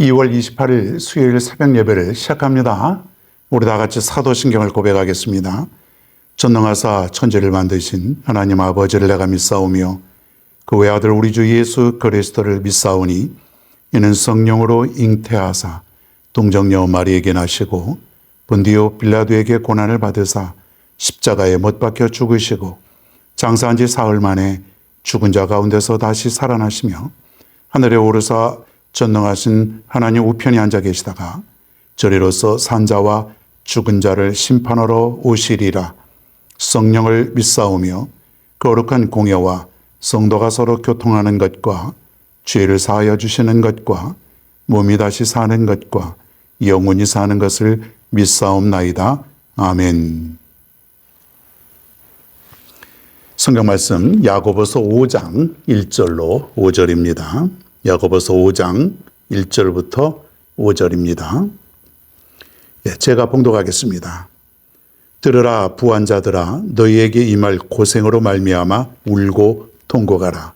2월 28일 수요일 새벽 예배를 시작합니다. 우리 다 같이 사도신경을 고백하겠습니다. 전능하사 천지를 만드신 하나님 아버지를 내가 믿사오며 그 외아들 우리 주 예수 그리스도를 믿사오니 이는 성령으로 잉태하사 동정녀 마리에게 나시고 본디오 빌라도에게 고난을 받으사 십자가에 못 박혀 죽으시고 장사한 지 사흘 만에 죽은 자 가운데서 다시 살아나시며 하늘에 오르사 전능하신 하나님 우편에 앉아 계시다가 저리로서 산자와 죽은 자를 심판하러 오시리라. 성령을 믿사오며 거룩한 공예와 성도가 서로 교통하는 것과 죄를 사하여 주시는 것과 몸이 다시 사는 것과 영원히 사는 것을 믿사옵나이다. 아멘. 성경 말씀 야고보서 5장 1절로 5절입니다. 야고보서 5장 1절부터 5절입니다. 제가 봉독하겠습니다. 들으라 부한 자들아 너희에게 임할 고생으로 말미암아 울고 통곡하라.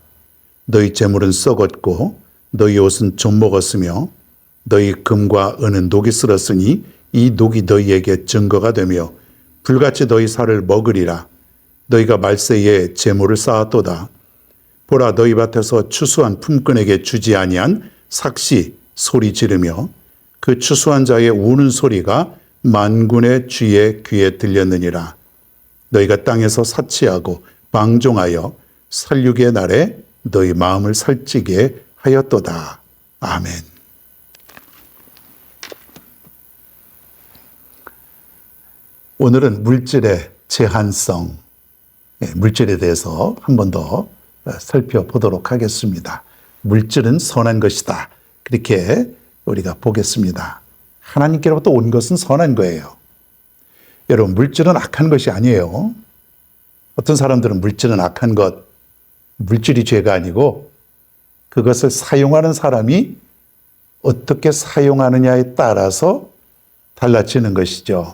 너희 재물은 썩었고 너희 옷은 좀 먹었으며 너희 금과 은은 녹이 쓸었으니 이 녹이 너희에게 증거가 되며 불같이 너희 살을 먹으리라. 너희가 말세에 재물을 쌓았도다. 보라 너희 밭에서 추수한 품꾼에게 주지 아니한 삭시 소리 지르며 그 추수한 자의 우는 소리가 만군의 주의 귀에 들렸느니라. 너희가 땅에서 사치하고 방종하여 살육의 날에 너희 마음을 살찌게 하였도다. 아멘. 오늘은 물질의 제한성, 물질에 대해서 한 번 더 살펴보도록 하겠습니다. 물질은 선한 것이다. 그렇게 우리가 보겠습니다. 하나님께로부터 온 것은 선한 거예요. 여러분, 물질은 악한 것이 아니에요. 어떤 사람들은 물질은 악한 것, 물질이 죄가 아니고 그것을 사용하는 사람이 어떻게 사용하느냐에 따라서 달라지는 것이죠.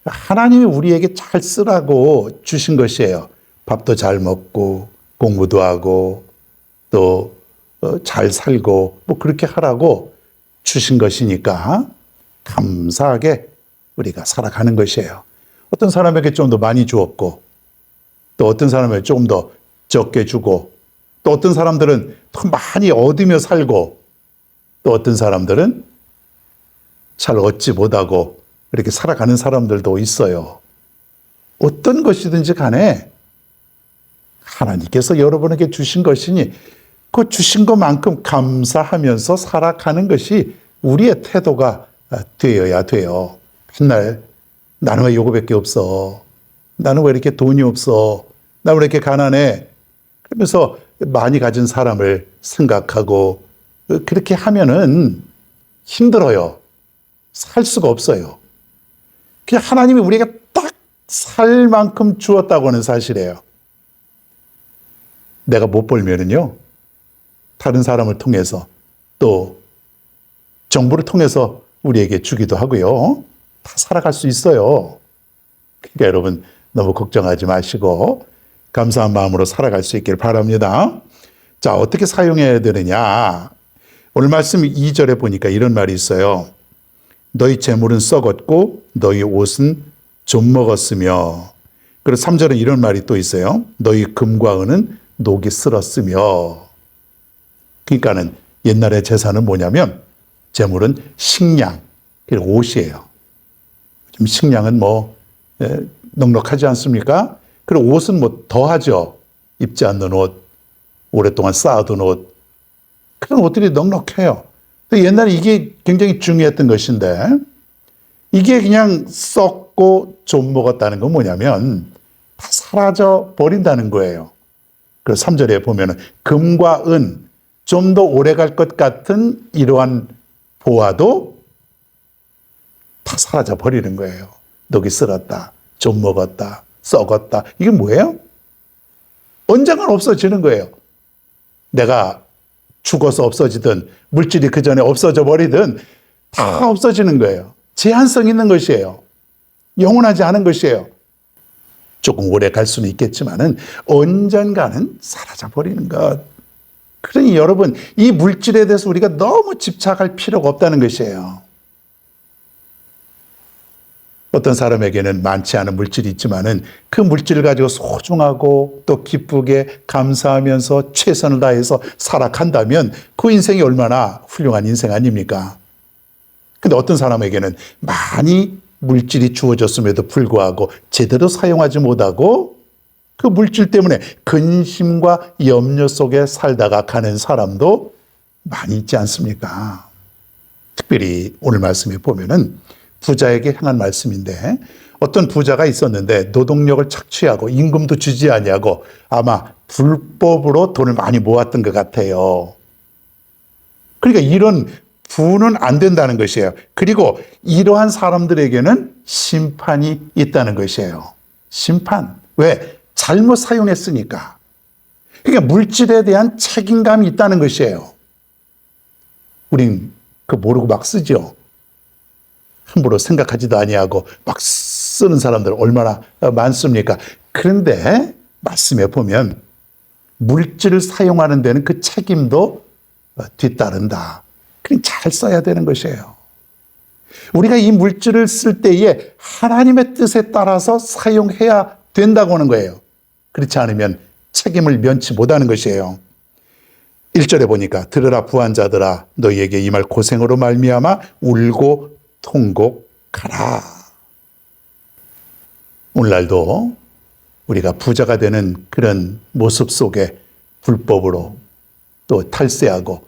하나님이 우리에게 잘 쓰라고 주신 것이에요. 밥도 잘 먹고 공부도 하고 또 잘 살고 뭐 그렇게 하라고 주신 것이니까 감사하게 우리가 살아가는 것이에요. 어떤 사람에게 좀 더 많이 주었고 또 어떤 사람에게 조금 더 적게 주고 또 어떤 사람들은 더 많이 얻으며 살고 또 어떤 사람들은 잘 얻지 못하고 이렇게 살아가는 사람들도 있어요. 어떤 것이든지 간에 하나님께서 여러분에게 주신 것이니 그 주신 것만큼 감사하면서 살아가는 것이 우리의 태도가 되어야 돼요. 맨날 나는 왜 요거밖에 없어? 나는 왜 이렇게 돈이 없어? 나는 왜 이렇게 가난해? 그러면서 많이 가진 사람을 생각하고 그렇게 하면은 힘들어요. 살 수가 없어요. 그냥 하나님이 우리에게 딱 살 만큼 주었다고 하는 사실이에요. 내가 못 벌면은요, 다른 사람을 통해서 또 정부를 통해서 우리에게 주기도 하고요. 다 살아갈 수 있어요. 그러니까 여러분 너무 걱정하지 마시고 감사한 마음으로 살아갈 수 있길 바랍니다. 자, 어떻게 사용해야 되느냐? 오늘 말씀 2절에 보니까 이런 말이 있어요. 너희 재물은 썩었고 너희 옷은 좀 먹었으며. 그리고 3절에 이런 말이 또 있어요. 너희 금과 은은 녹이 쓸었으며. 그러니까는 옛날의 제사는 뭐냐면 재물은 식량 그리고 옷이에요. 좀 식량은 뭐 넉넉하지 않습니까? 그리고 옷은 뭐 더하죠. 입지 않는 옷, 오랫동안 쌓아둔 옷, 그런 옷들이 넉넉해요. 옛날에 이게 굉장히 중요했던 것인데 이게 그냥 썩고 좀 먹었다는 건 뭐냐면 다 사라져 버린다는 거예요. 그래서 3절에 보면은 금과 은, 좀 더 오래 갈 것 같은 이러한 보화도 다 사라져 버리는 거예요. 녹이 쓸었다, 좀 먹었다, 썩었다. 이게 뭐예요? 언젠간 없어지는 거예요. 내가 죽어서 없어지든 물질이 그 전에 없어져 버리든 다 없어지는 거예요. 제한성 있는 것이에요. 영원하지 않은 것이에요. 조금 오래 갈 수는 있겠지만은 언젠가는 사라져 버리는 것. 그러니 여러분, 이 물질에 대해서 우리가 너무 집착할 필요가 없다는 것이에요. 어떤 사람에게는 많지 않은 물질이 있지만은 그 물질을 가지고 소중하고 또 기쁘게 감사하면서 최선을 다해서 살아간다면 그 인생이 얼마나 훌륭한 인생 아닙니까? 근데 어떤 사람에게는 많이 물질이 주어졌음에도 불구하고 제대로 사용하지 못하고 그 물질 때문에 근심과 염려 속에 살다가 가는 사람도 많이 있지 않습니까? 특별히 오늘 말씀에 보면은 부자에게 향한 말씀인데, 어떤 부자가 있었는데 노동력을 착취하고 임금도 주지 아니하고 아마 불법으로 돈을 많이 모았던 것 같아요. 그러니까 이런 부는 안 된다는 것이에요. 그리고 이러한 사람들에게는 심판이 있다는 것이에요. 심판. 왜? 잘못 사용했으니까. 그러니까 물질에 대한 책임감이 있다는 것이에요. 우린 그 모르고 막 쓰죠. 함부로 생각하지도 아니하고 막 쓰는 사람들 얼마나 많습니까? 그런데 말씀에 보면 물질을 사용하는 데는 그 책임도 뒤따른다. 그냥 잘 써야 되는 것이에요. 우리가 이 물질을 쓸 때에 하나님의 뜻에 따라서 사용해야 된다고 하는 거예요. 그렇지 않으면 책임을 면치 못하는 것이에요. 1절에 보니까 들으라 부한 자들아 너희에게 이 말 고생으로 말미암아 울고 통곡하라. 오늘날도 우리가 부자가 되는 그런 모습 속에 불법으로 또 탈세하고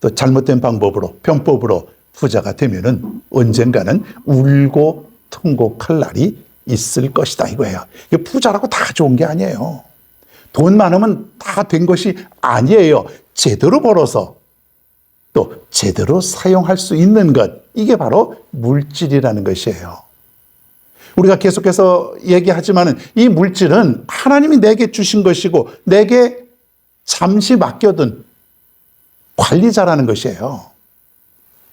또 잘못된 방법으로 편법으로 부자가 되면은 언젠가는 울고 통곡할 날이 있을 것이다 이거예요. 부자라고 다 좋은 게 아니에요. 돈 많으면 다 된 것이 아니에요. 제대로 벌어서 또 제대로 사용할 수 있는 것, 이게 바로 물질이라는 것이에요. 우리가 계속해서 얘기하지만은 이 물질은 하나님이 내게 주신 것이고 내게 잠시 맡겨둔 관리자라는 것이에요.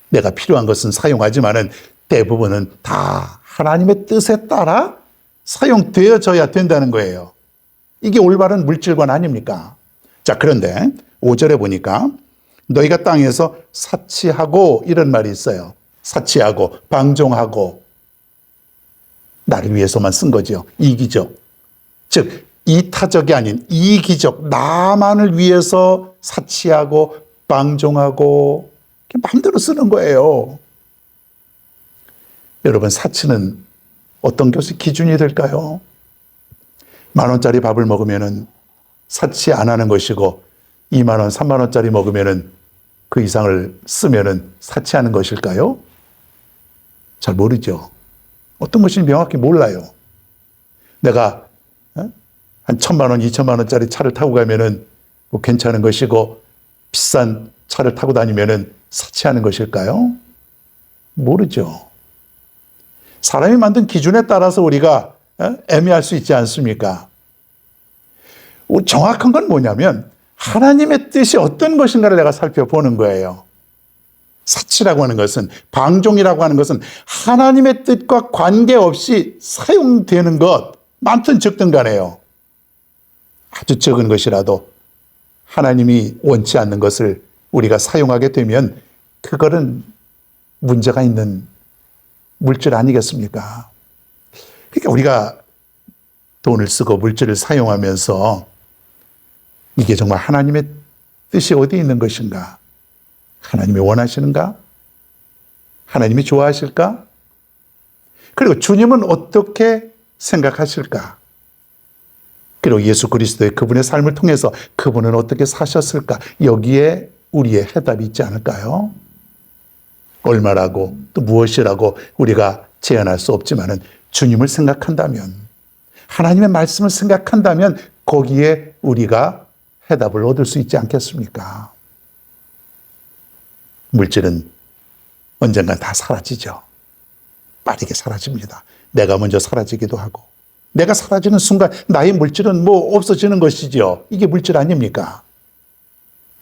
내가 필요한 것은 사용하지만은 대부분은 다 하나님의 뜻에 따라 사용되어져야 된다는 거예요. 이게 올바른 물질관 아닙니까? 자, 그런데 5절에 보니까 너희가 땅에서 사치하고 이런 말이 있어요. 사치하고 방종하고 나를 위해서만 쓴 거죠. 이기적. 즉 이타적이 아닌 이기적, 나만을 위해서 사치하고 방종하고 마음대로 쓰는 거예요. 여러분, 사치는 어떤 것이 기준이 될까요? 10,000원짜리 밥을 먹으면은 사치 안 하는 것이고 20,000원, 30,000원짜리 먹으면은 그 이상을 쓰면은 사치하는 것일까요? 잘 모르죠. 어떤 것인지 명확히 몰라요. 내가 한 1,000,000원, 2,000,000원짜리 차를 타고 가면은 뭐 괜찮은 것이고 비싼 차를 타고 다니면은 사치하는 것일까요? 모르죠. 사람이 만든 기준에 따라서 우리가 애매할 수 있지 않습니까? 정확한 건 뭐냐면 하나님의 뜻이 어떤 것인가를 내가 살펴보는 거예요. 사치라고 하는 것은, 방종이라고 하는 것은 하나님의 뜻과 관계없이 사용되는 것, 많든 적든 간에요. 아주 적은 것이라도 하나님이 원치 않는 것을 우리가 사용하게 되면 그거는 문제가 있는 물질 아니겠습니까? 그러니까 우리가 돈을 쓰고 물질을 사용하면서 이게 정말 하나님의 뜻이 어디 있는 것인가? 하나님이 원하시는가? 하나님이 좋아하실까? 그리고 주님은 어떻게 생각하실까? 그리고 예수 그리스도의 그분의 삶을 통해서 그분은 어떻게 사셨을까? 여기에 우리의 해답이 있지 않을까요? 얼마라고 또 무엇이라고 우리가 제한할 수 없지만은 주님을 생각한다면, 하나님의 말씀을 생각한다면 거기에 우리가 해답을 얻을 수 있지 않겠습니까? 물질은 언젠간 다 사라지죠. 빠르게 사라집니다. 내가 먼저 사라지기도 하고, 내가 사라지는 순간 나의 물질은 뭐 없어지는 것이죠. 이게 물질 아닙니까?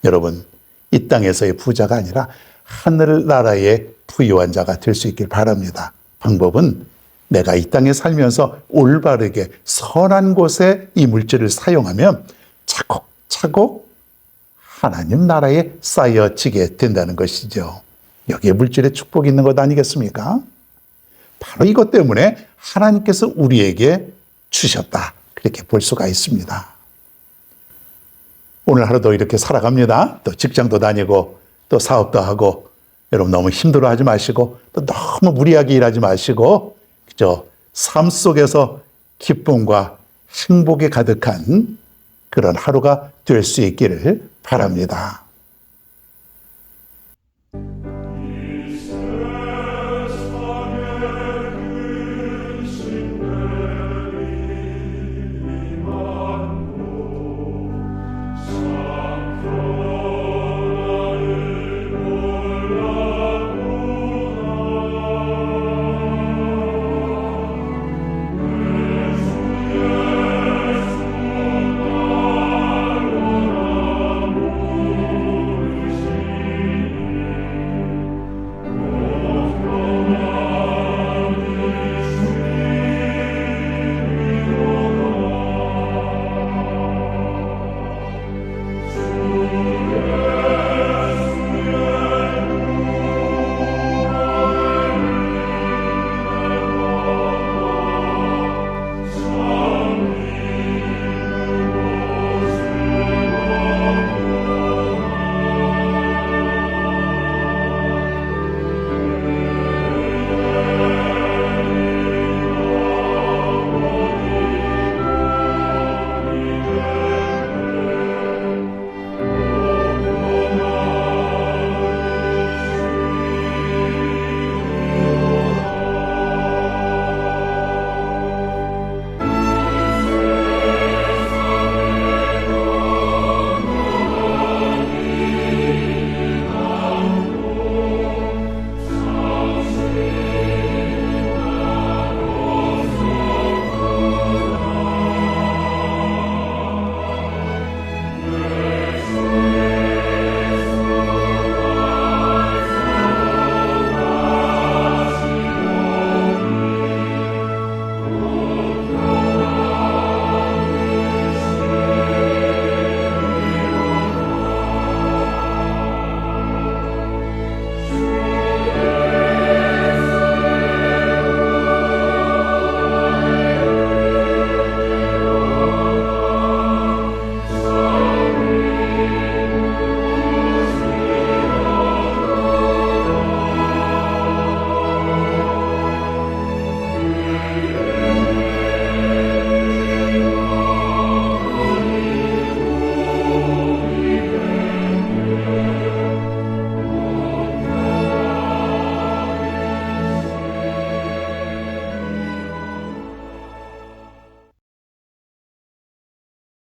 여러분, 이 땅에서의 부자가 아니라 하늘나라의 부유한 자가 될 수 있길 바랍니다. 방법은 내가 이 땅에 살면서 올바르게 선한 곳에 이 물질을 사용하면 차곡차곡 하나님 나라에 쌓여지게 된다는 것이죠. 여기에 물질의 축복이 있는 것 아니겠습니까? 바로 이것 때문에 하나님께서 우리에게 주셨다. 그렇게 볼 수가 있습니다. 오늘 하루도 이렇게 살아갑니다. 또 직장도 다니고 또 사업도 하고 여러분 너무 힘들어하지 마시고 또 너무 무리하게 일하지 마시고 그저 삶 속에서 기쁨과 행복이 가득한 그런 하루가 될 수 있기를 바랍니다.